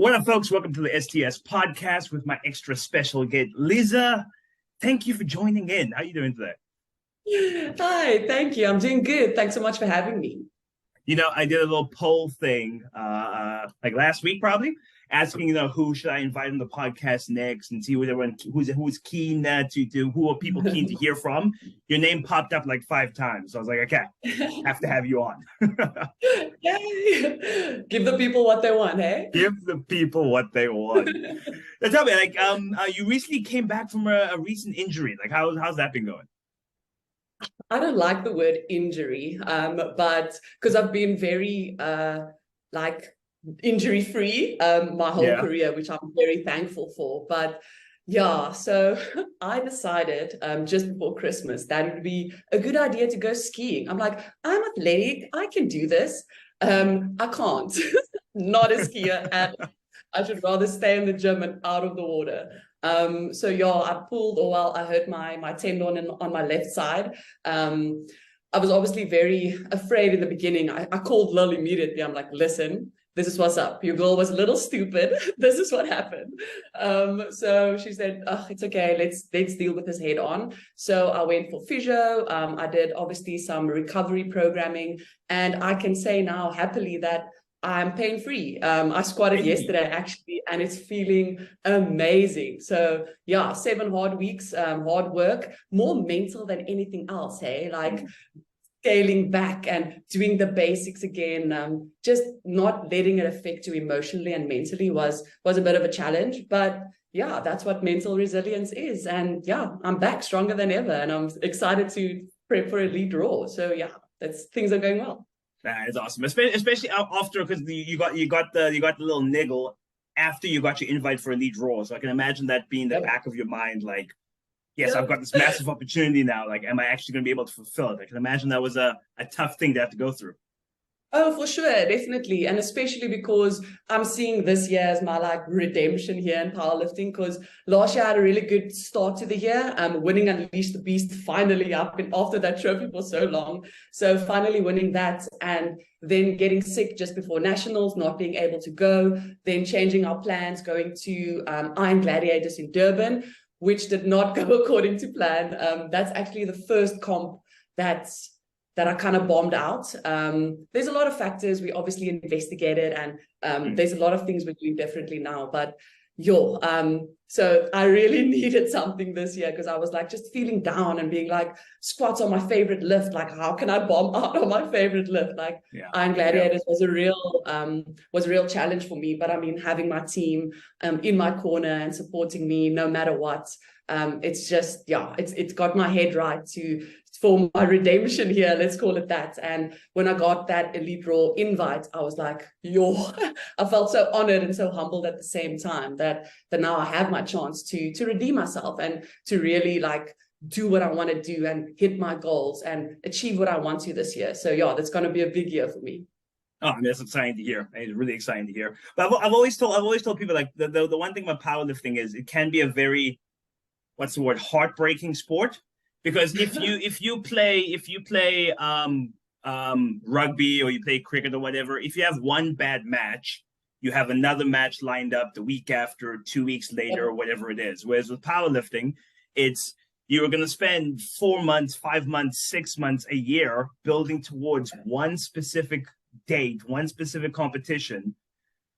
What up, folks? Welcome to the STS podcast with my extra special guest, Lize. Thank you for joining in. How are you doing today? Hi, thank you. I'm doing good. Thanks so much for having me. You know, I did a little poll thing like last week, probably asking, who should I invite on the podcast next and see who's keen to do, who are people keen to hear from. Your name popped up like 5 times. So I was like, okay, have to have you on. Yay. Give the people what they want, hey? Give the people what they want. Now, tell me, you recently came back from a recent injury. Like, how's that been going? I don't like the word injury, but because I've been very injury-free my whole career, which I'm very thankful for. But yeah, so I decided just before Christmas that it would be a good idea to go skiing. I'm like, I'm athletic, I can do this. I can't, not a skier, and I should rather stay in the gym and out of the water. So yeah, I hurt my tendon on my left side. I was obviously very afraid in the beginning. I called Lil immediately. I'm like, listen, this is what's up. Your girl was a little stupid. This is what happened. So she said, oh, it's okay. Let's deal with this head on. So I went for physio. I did obviously some recovery programming, and I can say now happily that I'm pain-free. I squatted yesterday actually, and it's feeling amazing. So yeah, 7 hard weeks, hard work, more mental than anything else, hey? Like scaling back and doing the basics again, just not letting it affect you emotionally and mentally was a bit of a challenge. But yeah, that's what mental resilience is. And yeah, I'm back stronger than ever, and I'm excited to prep for Elite Raw. So yeah, things are going well. That is awesome, especially after, because you got the little niggle after you got your invite for Elite Raw. So I can imagine that being the back of your mind, like, yes, I've got this massive opportunity now. Like, am I actually going to be able to fulfill it? I can imagine that was a tough thing to have to go through. Oh, for sure, definitely. And especially because I'm seeing this year as my redemption here in powerlifting, because last year I had a really good start to the year, winning Unleash the Beast finally up after that trophy for so long. So finally winning that, and then getting sick just before nationals, not being able to go, then changing our plans, going to Iron Gladiators in Durban, which did not go according to plan. That's actually the first comp that I kind of bombed out. There's a lot of factors we obviously investigated, and there's a lot of things we're doing differently now. But so I really needed something this year, because I was like just feeling down and being like, squats on my favorite lift. Like, how can I bomb out on my favorite lift? Like, Iron Gladiators was a real challenge for me. But I mean, having my team in my corner and supporting me no matter what, it's just, it's got my head right for my redemption here, let's call it that. And when I got that Elite Raw invite, I was like, I felt so honored and so humbled at the same time that now I have my chance to redeem myself and to really do what I want to do and hit my goals and achieve what I want to this year. So yeah, that's going to be a big year for me. Oh, I mean, that's exciting to hear. It's really exciting to hear. But I've always told people, like, the one thing about powerlifting is it can be a very, heartbreaking sport. Because if you play rugby or you play cricket or whatever, if you have one bad match, you have another match lined up the week after, 2 weeks later, or whatever it is. Whereas with powerlifting, you're going to spend 4 months, 5 months, 6 months, a year building towards one specific date, one specific competition.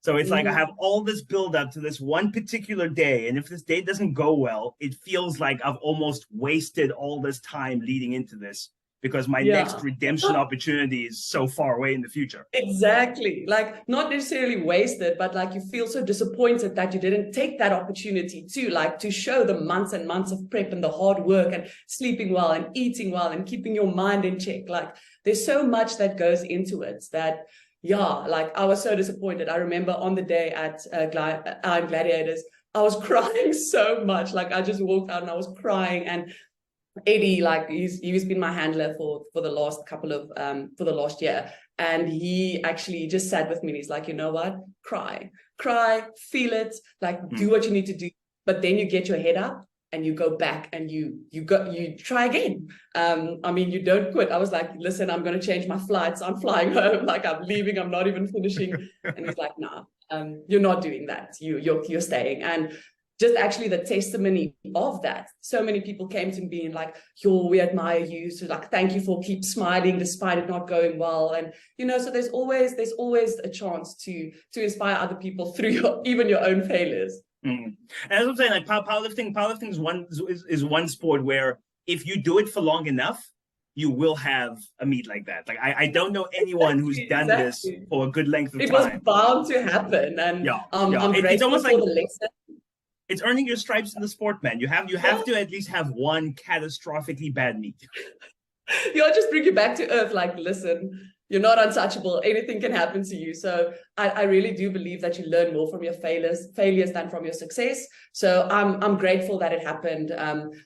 So it's like I have all this build up to this one particular day. And if this day doesn't go well, it feels like I've almost wasted all this time leading into this, because my next redemption opportunity is so far away in the future. Exactly. Like, not necessarily wasted, but like you feel so disappointed that you didn't take that opportunity to show the months and months of prep and the hard work and sleeping well and eating well and keeping your mind in check. Like, there's so much that goes into it that, I was so disappointed. I remember on the day at Iron Gladiators, I was crying so much. Like, I just walked out and I was crying. And Eddie, he's been my handler for the last year. And he actually just sat with me and he's like, you know what? Cry, feel it, do what you need to do. But then you get your head up and you go back and you try again. I mean, you don't quit. I was like, listen, I'm going to change my flights. I'm flying home. Like, I'm leaving. I'm not even finishing. And he's like, nah, you're not doing that. You're staying. And just actually the testimony of that. So many people came to me being like, yo, we admire you. So like, thank you for keep smiling despite it not going well. And, so there's always a chance to inspire other people through even your own failures. And as I'm saying, like powerlifting is one sport where if you do it for long enough, you will have a meet like that. Like I don't know anyone who's done this for a good length of time. It was bound to happen, and I'm grateful it's almost for the lesson. It's earning your stripes in the sport, man. You have to at least have one catastrophically bad meet. I'll just bring you back to earth. Like, listen, you're not untouchable. Anything can happen to you. So I really do believe that you learn more from your failures than from your success. So I'm grateful that it happened.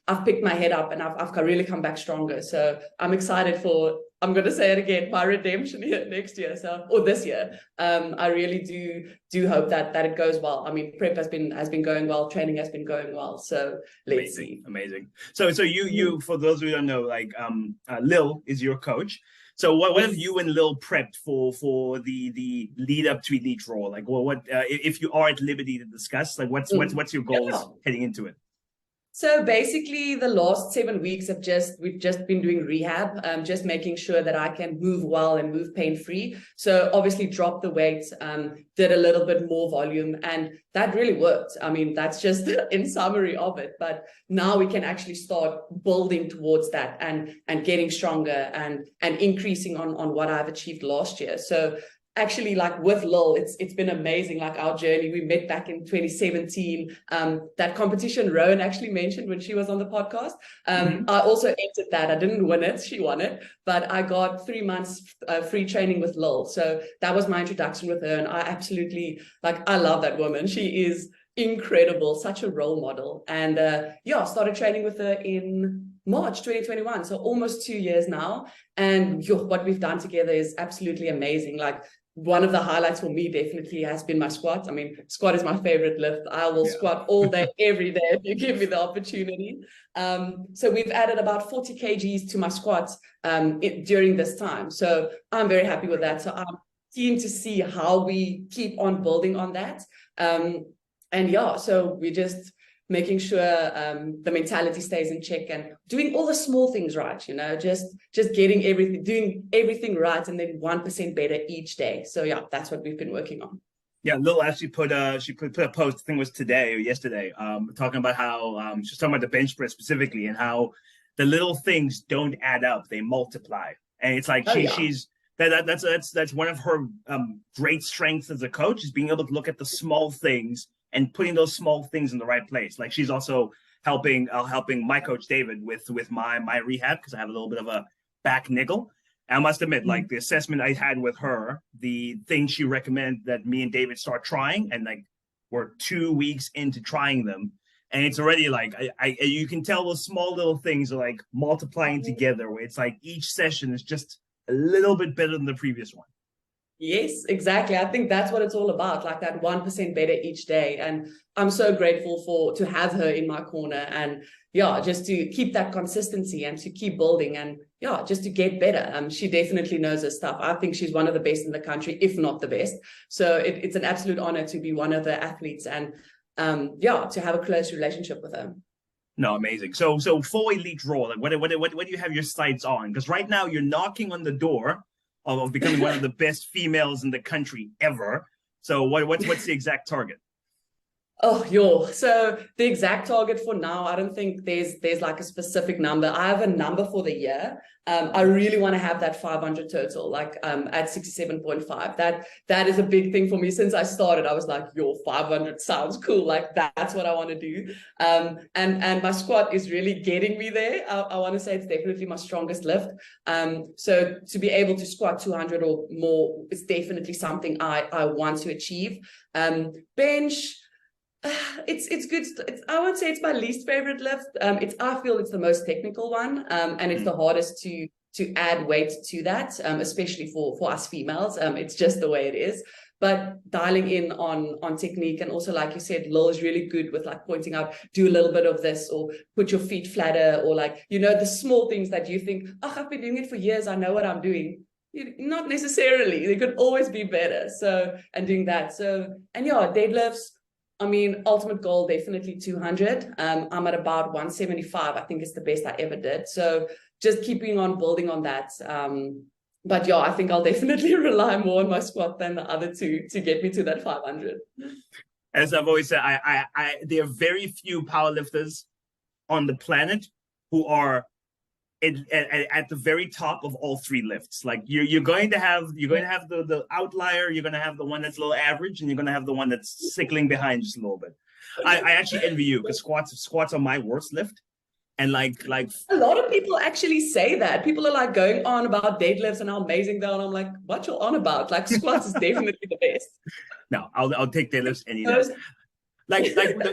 I've picked my head up and I've really come back stronger. So I'm excited for, I'm going to say it again, my redemption here next year. Or this year. I really do hope that it goes well. I mean, prep has been going well. Training has been going well. So let's see. Amazing. So you, for those who don't know, like Lil is your coach. So what have you and Lil prepped for the lead up to Elite Raw? Like, what if you are at liberty to discuss? Like, what's your goals heading into it? So basically, the last 7 weeks we've just been doing rehab, just making sure that I can move well and move pain-free. So obviously dropped the weight, did a little bit more volume, and that really worked. I mean, that's just in summary of it. But now we can actually start building towards that and getting stronger and increasing on what I've achieved last year. So actually, like with Lil, it's been amazing. Like our journey, we met back in 2017. That competition Rowan actually mentioned when she was on the podcast. I also entered that. I didn't win it; she won it. But I got 3 months free training with Lil. So that was my introduction with her, and I absolutely I love that woman. She is incredible, such a role model. And started training with her in March 2021, so almost 2 years now. And what we've done together is absolutely amazing. Like, one of the highlights for me definitely has been my squat. I mean, squat is my favorite lift. I will squat all day, every day if you give me the opportunity. So we've added about 40 kgs to my squats during this time. So I'm very happy with that. So I'm keen to see how we keep on building on that. So we're just making sure the mentality stays in check and doing all the small things right, just getting everything, doing everything right, and then 1% better each day. So that's what we've been working on. Yeah, Lil actually put a post, I think it was today or yesterday, talking about how she's talking about the bench press specifically and how the little things don't add up, they multiply. And it's like that's one of her great strengths as a coach, is being able to look at the small things and putting those small things in the right place. Like, she's also helping my coach David with my rehab, because I have a little bit of a back niggle. And I must admit, like, the assessment I had with her, the thing she recommended that me and David start trying, and like we're 2 weeks into trying them, and it's already like you can tell those small little things are like multiplying together, where it's like each session is just a little bit better than the previous one. Yes, exactly. I think that's what it's all about, like that 1% better each day. And I'm so grateful to have her in my corner, and just to keep that consistency and to keep building and just to get better. She definitely knows her stuff. I think she's one of the best in the country, if not the best. So it's an absolute honor to be one of the athletes and to have a close relationship with her. No, amazing. So for Elite Raw, like what do you have your sights on? Because right now you're knocking on the door of becoming one of the best females in the country ever. So what's the exact target? So the exact target for now, I don't think there's like a specific number. I have a number for the year. I really want to have that 500 total, like at 67.5. That is a big thing for me. Since I started, I was like, 500 sounds cool. Like, that's what I want to do. And my squat is really getting me there. I want to say it's definitely my strongest lift. So to be able to squat 200 or more is definitely something I want to achieve. Bench, it's good. I won't say it's my least favorite lift. I feel it's the most technical one, and it's the hardest to to add weight to that, especially for us females. It's just the way it is. But dialing in on technique, and also, like you said, Lil is really good with like pointing out, do a little bit of this, or put your feet flatter, or like, you know, the small things that you think, oh, I've been doing it for years, I know what I'm doing. Not necessarily, they could always be better. So, and doing that. So, and yeah, deadlifts, I mean, ultimate goal, definitely 200. I'm at about 175. I think it's the best I ever did. So just keeping on building on that. But yeah, I think I'll definitely rely more on my squat than the other two to get me to that 500. As I've always said, there are very few powerlifters on the planet who are at the very top of all three lifts. Like you're going to have the outlier, you're going to have the one that's a little average, and you're going to have the one that's sickling behind just a little bit. I actually envy you, because squats are my worst lift. And like a lot of people actually say that. People are like going on about deadlifts and how amazing they are, and I'm like, what you're on about? Like, squats is definitely the best. No, I'll take deadlifts any day.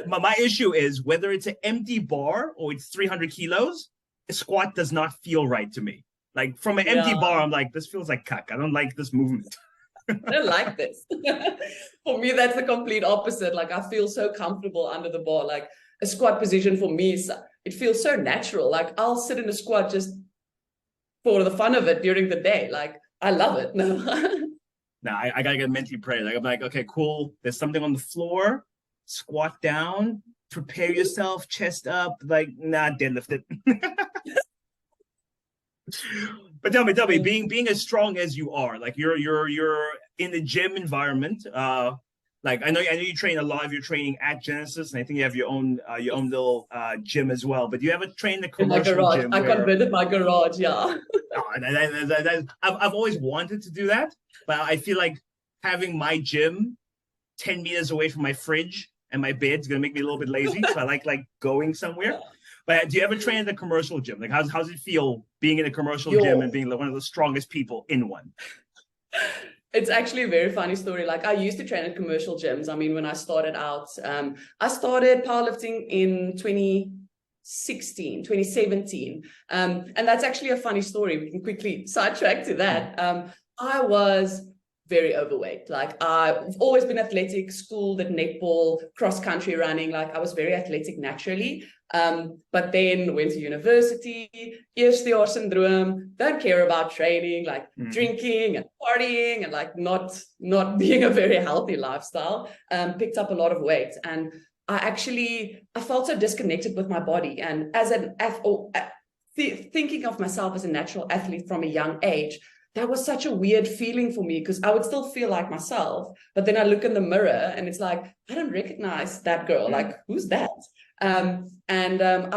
My issue is whether it's an empty bar or it's 300 kilos, a squat does not feel right to me. Like from an empty bar, I'm like, this feels like cuck. I don't like this movement. I don't like this. For me, that's the complete opposite. Like, I feel so comfortable under the bar. Like, a squat position for me, it feels so natural. Like, I'll sit in a squat just for the fun of it during the day. Like, I love it. No, I gotta get mentally prepared. Like, I'm like, okay, cool. There's something on the floor. Squat down. Prepare yourself. Chest up. Like, nah, deadlift it. But tell me, being as strong as you are, like you're in the gym environment. Like I know you train a lot of your training at Genesis, and I think you have your own little gym as well. But do you ever train the commercial gym? I converted my garage, yeah. I've always wanted to do that, but I feel like having my gym 10 meters away from my fridge and my bed is gonna make me a little bit lazy. So I like going somewhere. But do you ever train at the commercial gym? Like, how's it feel being in a commercial gym and being like one of the strongest people in one? It's actually a very funny story. Like, I used to train at commercial gyms. I mean, when I started out, I started powerlifting in 2017. And that's actually a funny story. We can quickly sidetrack to that. I was very overweight. Like, I've always been athletic, schooled at netball, cross country running. Like, I was very athletic naturally. But then went to university, eerstejaar syndrome, don't care about training, like drinking and partying and like not being a very healthy lifestyle. Picked up a lot of weight, and I felt so disconnected with my body. And as thinking of myself as a natural athlete from a young age, that was such a weird feeling for me, because I would still feel like myself, but then I look in the mirror and it's like, I don't recognize that girl. Like, who's that? I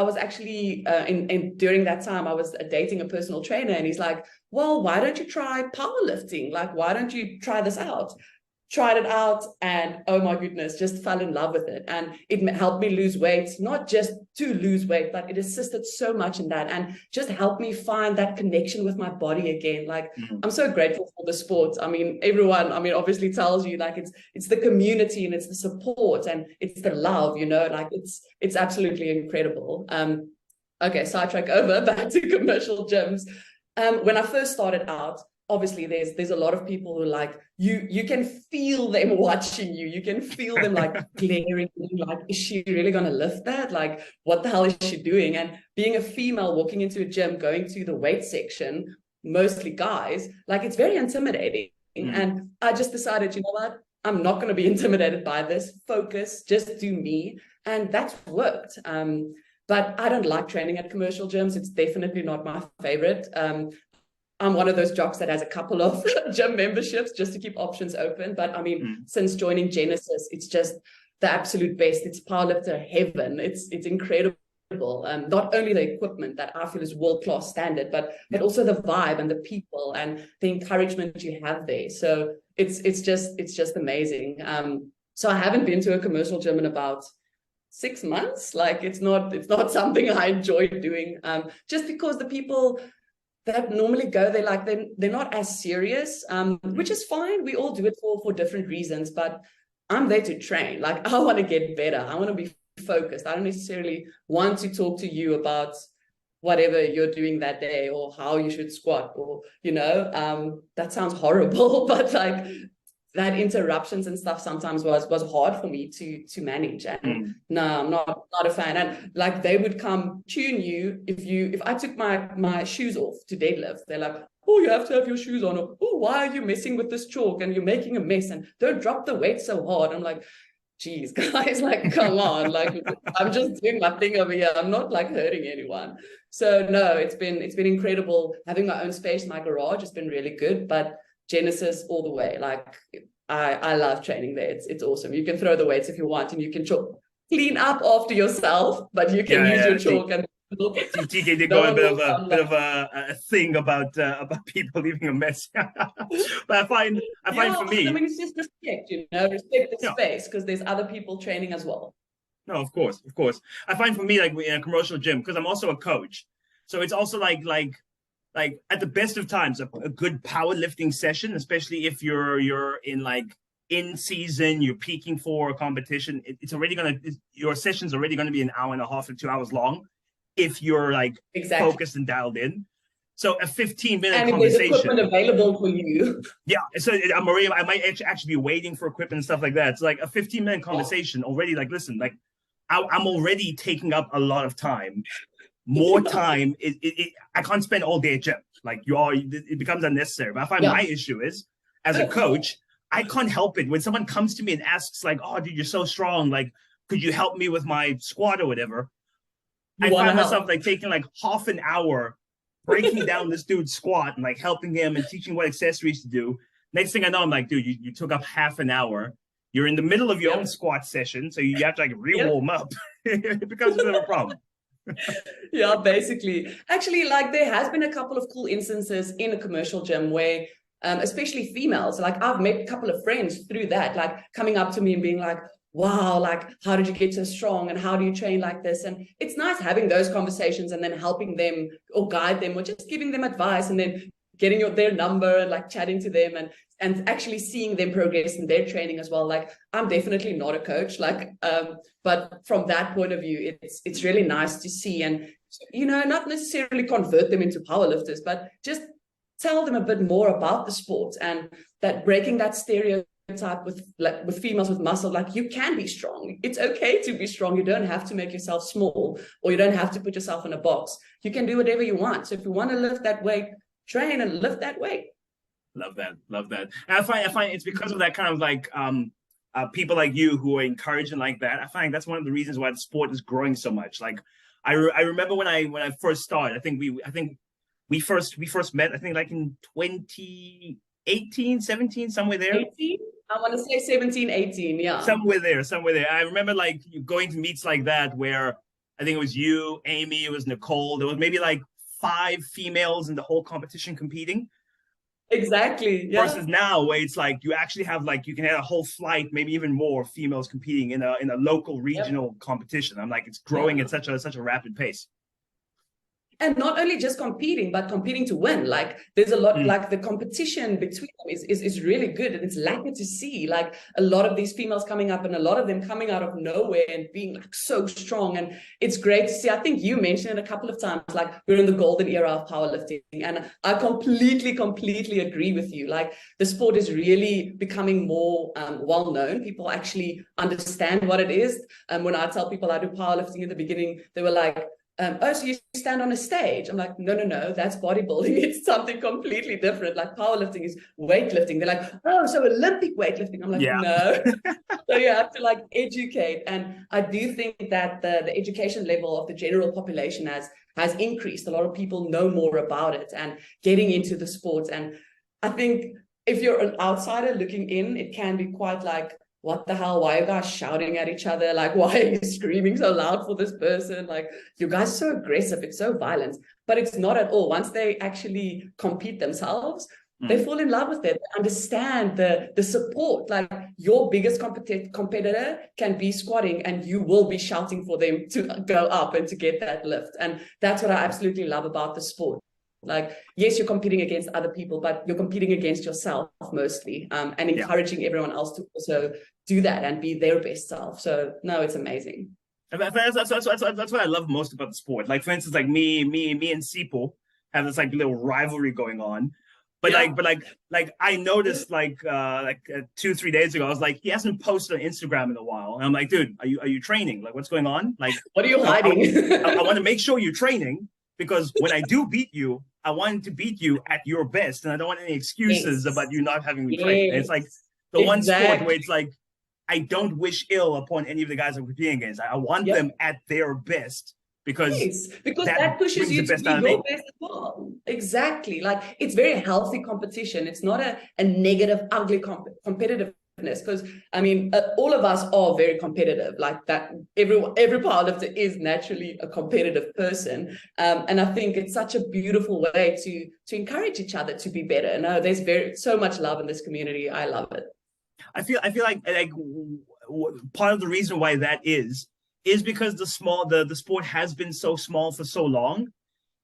was actually during that time I was dating a personal trainer, and he's like, well, why don't you try powerlifting? Like, why don't you try this out? Tried it out, and oh my goodness, just fell in love with it. And it helped me lose weight, not just to lose weight, but it assisted so much in that, and just helped me find that connection with my body again. Like, I'm so grateful for the sport. I mean, everyone, obviously tells you, like, it's the community, and it's the support, and it's the love, like it's absolutely incredible. Okay, sidetrack over, back to commercial gyms. When I first started out, obviously there's a lot of people who, like, you can feel them watching you. You can feel them like glaring, like, is she really going to lift that? Like, what the hell is she doing? And being a female walking into a gym, going to the weight section, mostly guys, like, it's very intimidating. And I just decided, you know what? I'm not going to be intimidated by this. Focus, just do me. And that's worked. But I don't like training at commercial gyms. It's definitely not my favorite. I'm one of those jocks that has a couple of gym memberships just to keep options open. But since joining Genesis, it's just the absolute best. It's powerlifter heaven. It's incredible. Not only the equipment that I feel is world-class standard, but also the vibe and the people and the encouragement you have there. So it's just amazing. So I haven't been to a commercial gym in about 6 months. Like, it's not something I enjoy doing. Just because the people that normally go there, like, they're not as serious, which is fine. We all do it for different reasons, but I'm there to train. Like, I want to get better. I want to be focused. I don't necessarily want to talk to you about whatever you're doing that day, or how you should squat, or that sounds horrible, but like that interruptions and stuff sometimes was hard for me to manage. And no, I'm not a fan. And like they would come tune you if I took my shoes off to deadlift. They're like, oh, you have to have your shoes on, or oh, why are you messing with this chalk and you're making a mess, and don't drop the weight so hard. I'm like, geez, guys, like, come on, like, I'm just doing my thing over here. I'm not like hurting anyone. So no, it's been incredible having my own space. My garage has been really good, but Genesis all the way. Like, I love training there. It's awesome. You can throw the weights if you want, and you can clean up after yourself, but you can use your chalk and TK did go a bit of a thing about people leaving a mess. But I find for me, I mean, it's just respect, respect the space, because there's other people training as well. No, of course. I find for me, like in a commercial gym, because I'm also a coach, so it's also like at the best of times, a good powerlifting session, especially if you're in like in season, you're peaking for a competition. Your session's already gonna be an hour and a half to 2 hours long, if you're like focused and dialed in. So a 15-minute conversation. And there's equipment available for you. Yeah, so I might actually be waiting for equipment and stuff like that. It's like a 15-minute conversation already. Like, listen, like I'm already taking up a lot of time. More time, I can't spend all day at gym. Like it becomes unnecessary. But I find my issue is, as a coach, I can't help it when someone comes to me and asks like, "Oh, dude, you're so strong. Like, could you help me with my squat or whatever?" I find myself like taking like half an hour breaking down this dude's squat and like helping him and teaching what accessories to do. Next thing I know, I'm like, dude, you took up half an hour. You're in the middle of your own squat session, so you have to like re-warm up. It becomes a bit of a problem. Yeah, basically. Actually, like there has been a couple of cool instances in a commercial gym where especially females, like I've met a couple of friends through that, like coming up to me and being like, wow, like how did you get so strong, and how do you train like this? And it's nice having those conversations and then helping them or guide them or just giving them advice, and then getting their number and like chatting to them and actually seeing them progress in their training as well. Like I'm definitely not a coach, like but from that point of view, it's really nice to see, and not necessarily convert them into powerlifters, but just tell them a bit more about the sport, and that breaking that stereotype with females with muscle. Like, you can be strong. It's okay to be strong. You don't have to make yourself small, or you don't have to put yourself in a box. You can do whatever you want. So if you want to lift that weight, train and lift that weight. Love that. And I find it's because of that kind of like people like you who are encouraging like that. I find that's one of the reasons why the sport is growing so much. Like I remember when I first started, I think we first met, I think like in 2018, 17, somewhere there. 18? I want to say 17, 18, yeah. Somewhere there. I remember like going to meets like that where I think it was you, Amy, it was Nicole. There was maybe like 5 females in the whole competition competing. Exactly. Yeah. Versus now, where it's like you actually have like you can have a whole flight, maybe even more females competing in a local regional competition. I'm like, it's growing at such a rapid pace. And not only just competing, but competing to win. Like there's a lot, like the competition between them is really good. And it's lucky to see like a lot of these females coming up, and a lot of them coming out of nowhere and being like so strong. And it's great to see. I think you mentioned it a couple of times, like we're in the golden era of powerlifting. And I completely agree with you. Like the sport is really becoming more well-known. People actually understand what it is. And when I tell people I do powerlifting in the beginning, they were like, oh, so you stand on a stage? I'm like, no, that's bodybuilding. It's something completely different. Like powerlifting is weightlifting. They're like, oh, so Olympic weightlifting. I'm like, no. So you have to like educate. And I do think that the education level of the general population has increased. A lot of people know more about it and getting into the sports. And I think if you're an outsider looking in, it can be quite like, what the hell? Why are you guys shouting at each other? Like, why are you screaming so loud for this person? Like, you guys are so aggressive. It's so violent. But it's not at all. Once they actually compete themselves, they fall in love with it. They understand the support. Like your biggest competitor can be squatting, and you will be shouting for them to go up and to get that lift. And that's what I absolutely love about the sport. Like, yes, you're competing against other people, but you're competing against yourself mostly, and encouraging everyone else to also do that and be their best self. So no, it's amazing. That's what I love most about the sport. Like, for instance, like me and Sipo have this like little rivalry going on. But Yeah. like I noticed 2-3 days ago, I was like, he hasn't posted on Instagram in a while, and I'm like, dude, are you training? Like, what's going on? Like, What are you hiding? I want to make sure you're training, because when I do beat you, I want to beat you at your best, and I don't want any excuses Yes. about you not having me train. And it's like Yes. the one sport where Exactly. it's like, I don't wish ill upon any of the guys I'm competing against. I want Yep. them at their best, because Yes, because that that pushes brings the you to best be out of your me. best as well. Exactly. Like it's very healthy competition. It's not a negative, ugly competitiveness. Because I mean, all of us are very competitive. Like that, every powerlifter is naturally a competitive person, and I think it's such a beautiful way to encourage each other to be better. No, there's so much love in this community. I love it. I feel like part of the reason why that is because the sport has been so small for so long.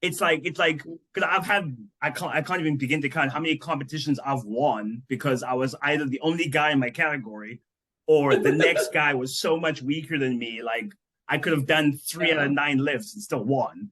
It's like because I can't even begin to count how many competitions I've won because I was either the only guy in my category, or the next guy was so much weaker than me. Like I could have done 3 out of 9 lifts and still won.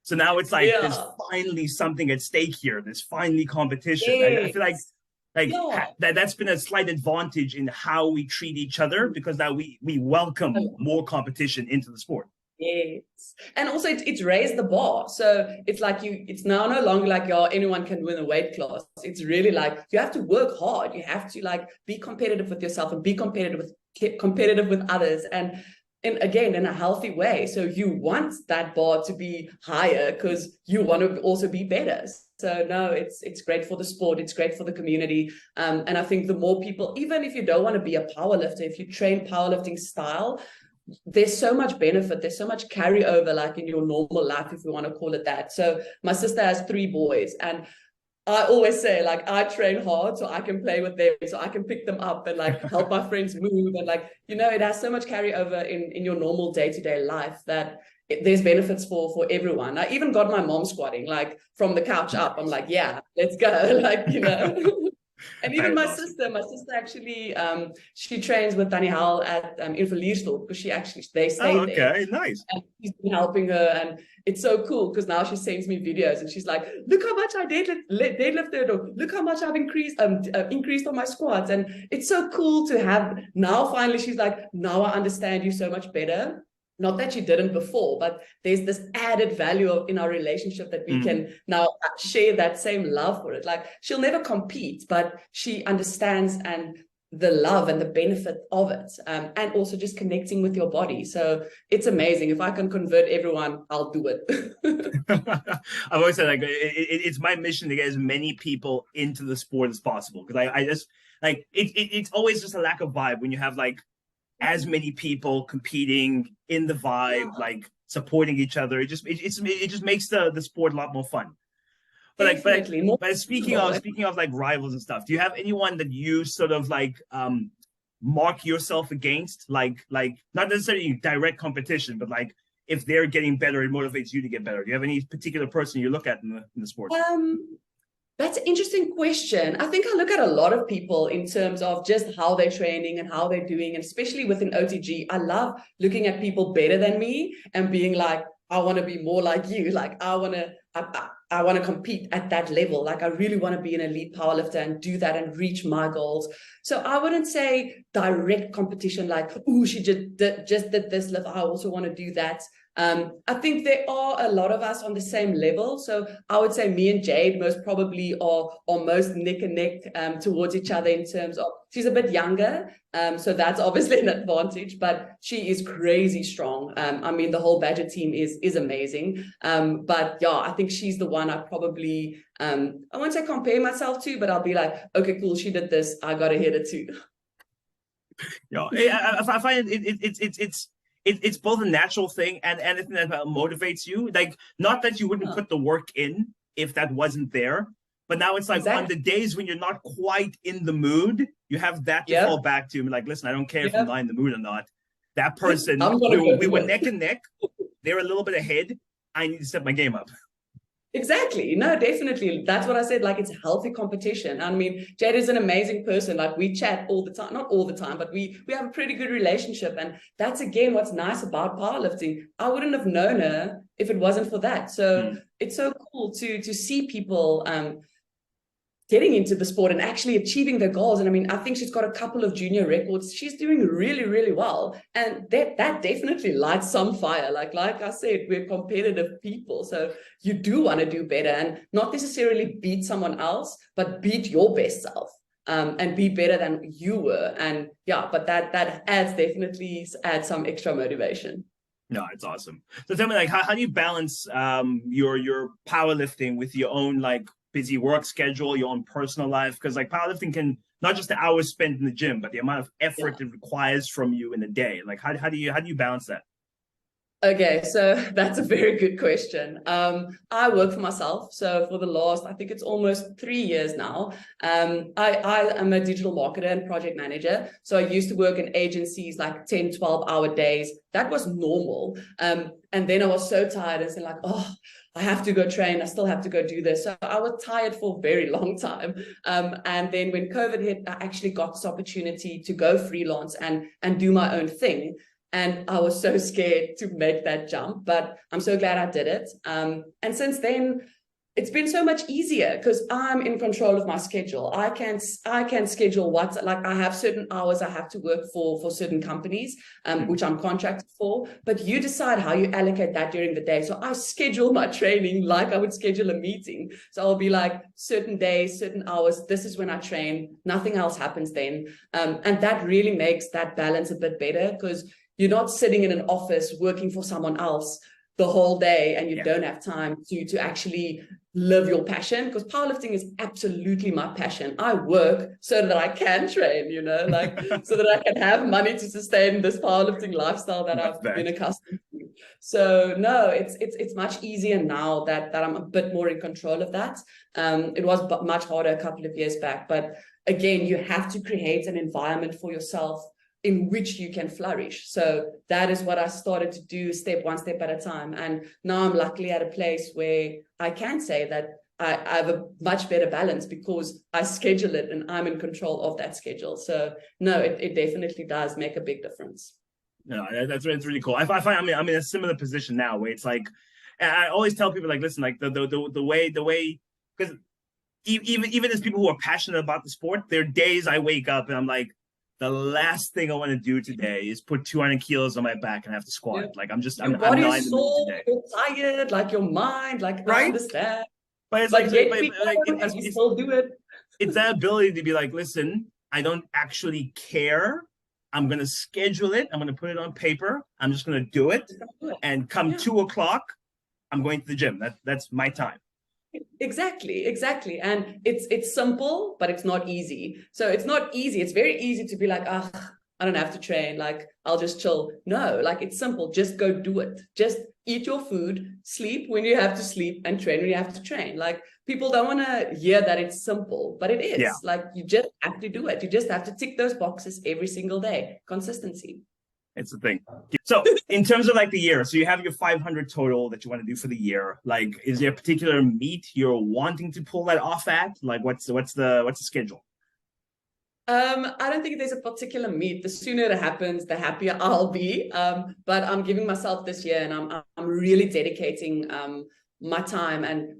So now it's like there's Yeah. finally something at stake here. There's finally competition. I feel Yes. like Yeah. that's been a slight advantage in how we treat each other, because now we welcome more competition into the sport. Yes. And also it's raised the bar. So it's like it's now no longer like, oh, anyone can win a weight class. It's really like you have to work hard. You have to like be competitive with yourself and be competitive with others. And again, in a healthy way. So you want that bar to be higher because you want to also be better. So no, it's great for the sport. It's great for the community. And I think the more people, even if you don't want to be a powerlifter, if you train powerlifting style, there's so much benefit. There's so much carryover, like in your normal life, if you want to call it that. So my sister has 3 boys, and I always say, like, I train hard so I can play with them, so I can pick them up and like help my friends move. And like, it has so much carryover in your normal day-to-day life that there's benefits for everyone. I even got my mom squatting, like from the couch up. I'm like, yeah, let's go. Like. And even my Awesome. sister actually, she trains with Danny Howell at in Cilliers because they Oh, stayed there. okay, nice. And he's been helping her, and it's so cool because now she sends me videos and she's like, "Look how much I deadlifted, or look how much I've increased on my squats." And it's so cool to have now. Finally, she's like, "Now I understand you so much better." Not that she didn't before, but there's this added value in our relationship that we can now share that same love for it. Like she'll never compete, but she understands and the love and the benefit of it, and also just connecting with your body. So it's amazing. If I can convert everyone, I'll do it. I've always said like it's my mission to get as many people into the sport as possible, because I just like it's always just a lack of vibe when you have like as many people competing in the vibe, like supporting each other. It just makes the sport a lot more fun. Definitely. But speaking of like rivals and stuff, do you have anyone that you sort of like mark yourself against, like not necessarily direct competition, but like if they're getting better, it motivates you to get better? Do you have any particular person you look at in the sport? That's an interesting question. I think I look at a lot of people in terms of just how they're training and how they're doing, and especially within OTG. I love looking at people better than me and being like, I want to be more like you. Like I want to compete at that level. Like I really want to be an elite powerlifter and do that and reach my goals. So I wouldn't say direct competition like, oh, she just did this lift, I also want to do that. I think there are a lot of us on the same level. So I would say me and Jade most probably are most neck and neck towards each other in terms of she's a bit younger. So that's obviously an advantage, but she is crazy strong. I mean, the whole Badger team is amazing. But yeah, I think she's the one I probably, I won't say compare myself to, but I'll be like, okay, cool, she did this, I got to hit it too. Yeah, I find it's both a natural thing and anything that motivates you. Like, not that you wouldn't put the work in if that wasn't there, but now it's like on the days when you're not quite in the mood, you have that to fall back to. Like, listen, I don't care if I'm not in the mood or not. That person, we were neck and neck. They're a little bit ahead. I need to step my game up. Exactly. No, definitely. That's what I said. Like, it's healthy competition. I mean, Jade is an amazing person. Like, we chat all the time, not all the time, but we have a pretty good relationship. And that's again what's nice about powerlifting. I wouldn't have known her if it wasn't for that. So it's so cool to see people getting into the sport and actually achieving their goals. And I mean, I think she's got a couple of junior records. She's doing really, really well. And that definitely lights some fire. Like I said, we're competitive people. So you do want to do better and not necessarily beat someone else, but beat your best self. And be better than you were. And yeah, but that definitely adds some extra motivation. No, it's awesome. So tell me, like, how do you balance your powerlifting with your own like busy work schedule, your own personal life? Because like powerlifting can not just the hours spent in the gym, but the amount of effort it requires from you in a day. Like, how do you balance that? Okay, so that's a very good question. I work for myself. So for the last, I think it's almost 3 years now, I am a digital marketer and project manager. So I used to work in agencies like 10, 12-hour days. That was normal. And then I was so tired and saying like, oh, I have to go train. I still have to go do this. So I was tired for a very long time. And then when COVID hit, I actually got this opportunity to go freelance and do my own thing. And I was so scared to make that jump, but I'm so glad I did it. And since then, it's been so much easier because I'm in control of my schedule. I can schedule what, like I have certain hours I have to work for certain companies, which I'm contracted for, but you decide how you allocate that during the day. So I schedule my training like I would schedule a meeting. So I'll be like certain days, certain hours, this is when I train, nothing else happens then. And that really makes that balance a bit better because you're not sitting in an office working for someone else the whole day and you don't have time to actually live your passion, because powerlifting is absolutely my passion. I work so that I can train, like so that I can have money to sustain this powerlifting lifestyle that I've been accustomed to. So no, it's much easier now that I'm a bit more in control of that. It was much harder a couple of years back, but again, you have to create an environment for yourself in which you can flourish. So that is what I started to do, one step at a time. And now I'm luckily at a place where I can say that I have a much better balance because I schedule it and I'm in control of that schedule. So no, it definitely does make a big difference. No, it's really cool. I find I'm in a similar position now where it's like, I always tell people like, listen, like the way, because even as people who are passionate about the sport, there are days I wake up and I'm like, the last thing I want to do today is put 200 kilos on my back and have to squat. Yeah. Like I'm not in the mood today. You're tired, like your mind, like right? I understand. But it's you still do it. It's that ability to be like, listen, I don't actually care. I'm gonna schedule it. I'm gonna put it on paper. I'm just gonna do it. And come 2 o'clock, I'm going to the gym. That's my time. Exactly. And it's simple, but it's not easy. So it's not easy. It's very easy to be like, I don't have to train. Like, I'll just chill. No, like it's simple. Just go do it. Just eat your food, sleep when you have to sleep, and train when you have to train. Like, people don't want to hear that it's simple, but it is. Yeah. Like, you just have to do it. You just have to tick those boxes every single day. Consistency. It's the thing. So in terms of like the year, so you have your 500 total that you want to do for the year. Like, is there a particular meet you're wanting to pull that off at? Like, what's the schedule? I don't think there's a particular meet. The sooner it happens, the happier I'll be. But I'm giving myself this year, and I'm really dedicating my time and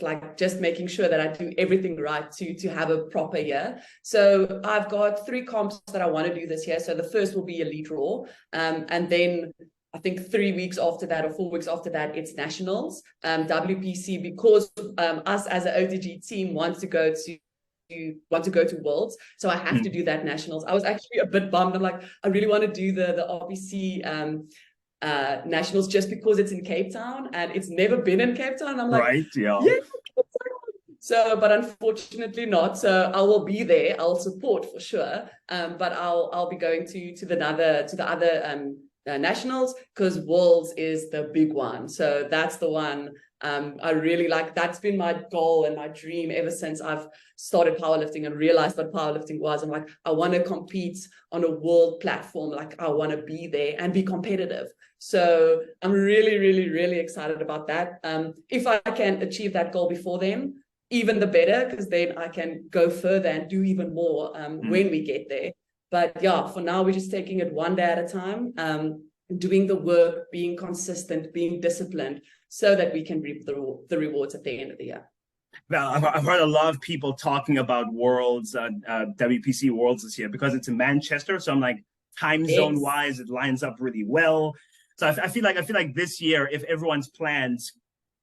like just making sure that I do everything right to have a proper year. So I've got 3 comps that I want to do this year. So the first will be Elite Raw, and then I think 3 weeks after that or 4 weeks after that, it's Nationals, WPC, because us as an OTG team want to go to Worlds, so I have to do that Nationals. I was actually a bit bummed. I'm like, I really want to do the RPC Nationals just because it's in Cape Town and it's never been in Cape Town. I'm like, right, yeah. So, but unfortunately not. So I will be there. I'll support for sure. But I'll be going to the other Nationals, because Worlds is the big one. So that's the one I really like, that's been my goal and my dream ever since I've started powerlifting and realized what powerlifting was. I'm like, I want to compete on a world platform. Like, I want to be there and be competitive. So I'm really, really, really excited about that. If I can achieve that goal before then, even the better, because then I can go further and do even more when we get there. But yeah, for now, we're just taking it one day at a time, doing the work, being consistent, being disciplined, so that we can reap the rewards at the end of the year. Well, I've heard a lot of people talking about Worlds, WPC Worlds this year, because it's in Manchester. So I'm like, time zone wise, it lines up really well. So I feel like this year, if everyone's plans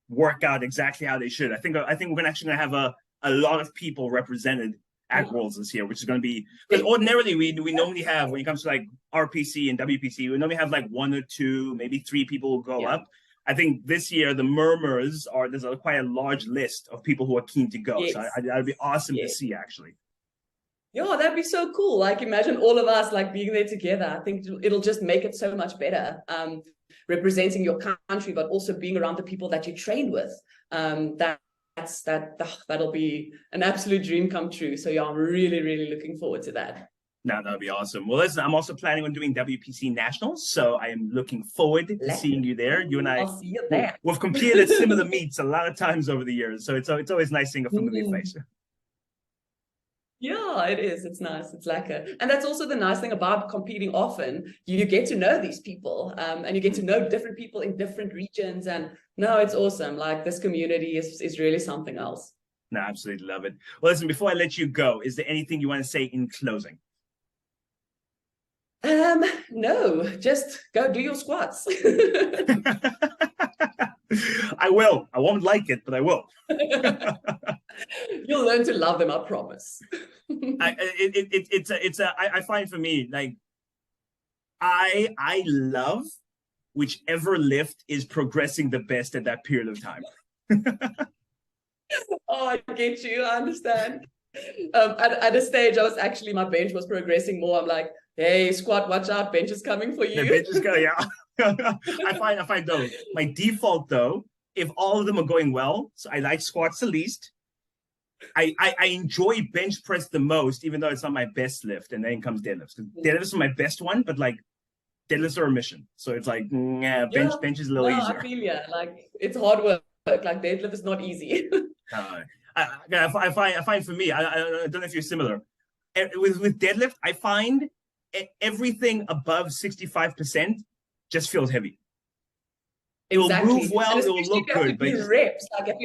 work out exactly how they should, I think we're actually gonna have a lot of people represented at Worlds this year, which is going to be, because ordinarily we normally have, when it comes to like RPC and WPC, we normally have like 1 or 2, maybe 3 people who go up. I think this year the murmurs are, there's quite a large list of people who are keen to go. So that'd be awesome to see, actually. Yeah, that'd be so cool. Like, imagine all of us like being there together. I think it'll just make it so much better. Representing your country, but also being around the people that you train with. That'll be an absolute dream come true. So yeah, I'm really, really looking forward to that. No, that'd be awesome. Well, listen, I'm also planning on doing WPC Nationals, so I am looking forward to seeing you there. You and I'll see you there. We've competed at similar meets a lot of times over the years, so it's always nice seeing a familiar face. Yeah, it is. It's nice. It's lekker. And that's also the nice thing about competing often. You get to know these people, and you get to know different people in different regions. And no, it's awesome. Like, this community is really something else. No, absolutely love it. Well, listen, before I let you go, is there anything you want to say in closing? No, just go do your squats. I will. I won't like it, but I will. You'll learn to love them, I promise. I find for me, like, I love whichever lift is progressing the best at that period of time. Oh, I get you. I understand. At a stage, my bench was progressing more. I'm like, hey, squat, watch out, bench is coming for you. The bench is going, yeah. I find though, my default though, if all of them are going well, so I like squats the least. I enjoy bench press the most, even though it's not my best lift, and then comes deadlifts. Deadlifts are my best one, but like deadlifts are a mission. So it's like, bench is a little easier. I feel you. Like, it's hard work. Like, deadlift is not easy. I find for me, I don't know if you're similar. With deadlift, I find everything above 65% just feels heavy. It will move well, it will look good. But reps, like if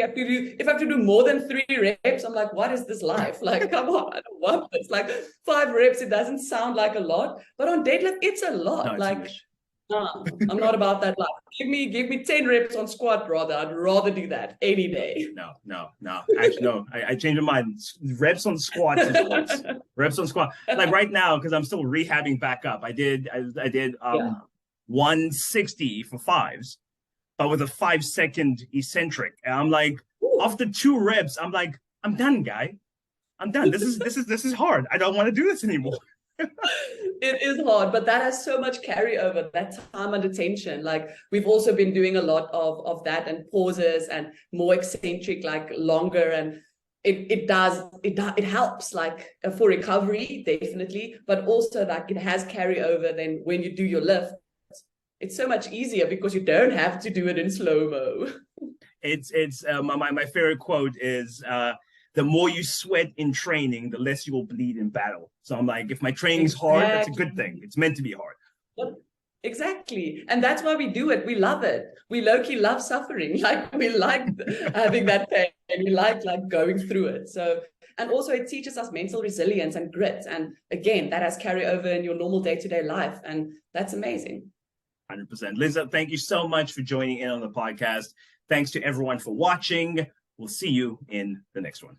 I have to do more than 3 reps, I'm like, what is this life? Like, come on, I don't want this. Like, 5 reps, it doesn't sound like a lot, but on deadlift, it's a lot. No, like, I'm not about that life. Give me 10 reps on squat, brother. I'd rather do that any day. No. Actually, no. I changed my mind. Reps on squat is what? Reps on squat. Like right now, because I'm still rehabbing back up. I did 160 for 5s, but with a 5-second eccentric. And I'm like, after 2 reps, I'm like, I'm done, guy. I'm done. This is hard. I don't want to do this anymore. It is hard, but that has so much carryover, that time under tension. Like, we've also been doing a lot of that, and pauses and more eccentric, like longer, and it helps, like, for recovery, definitely, but also like it has carryover. Then when you do your lift, it's so much easier because you don't have to do it in slow-mo. It's my favorite quote is the more you sweat in training, the less you will bleed in battle. So I'm like, if my training's hard, that's a good thing. It's meant to be hard. Yep. Exactly. And that's why we do it. We love it. We low-key love suffering. Like, we like having that pain. We like going through it. So, and also it teaches us mental resilience and grit. And again, that has carryover in your normal day-to-day life. And that's amazing. 100%. Lize, thank you so much for joining in on the podcast. Thanks to everyone for watching. We'll see you in the next one.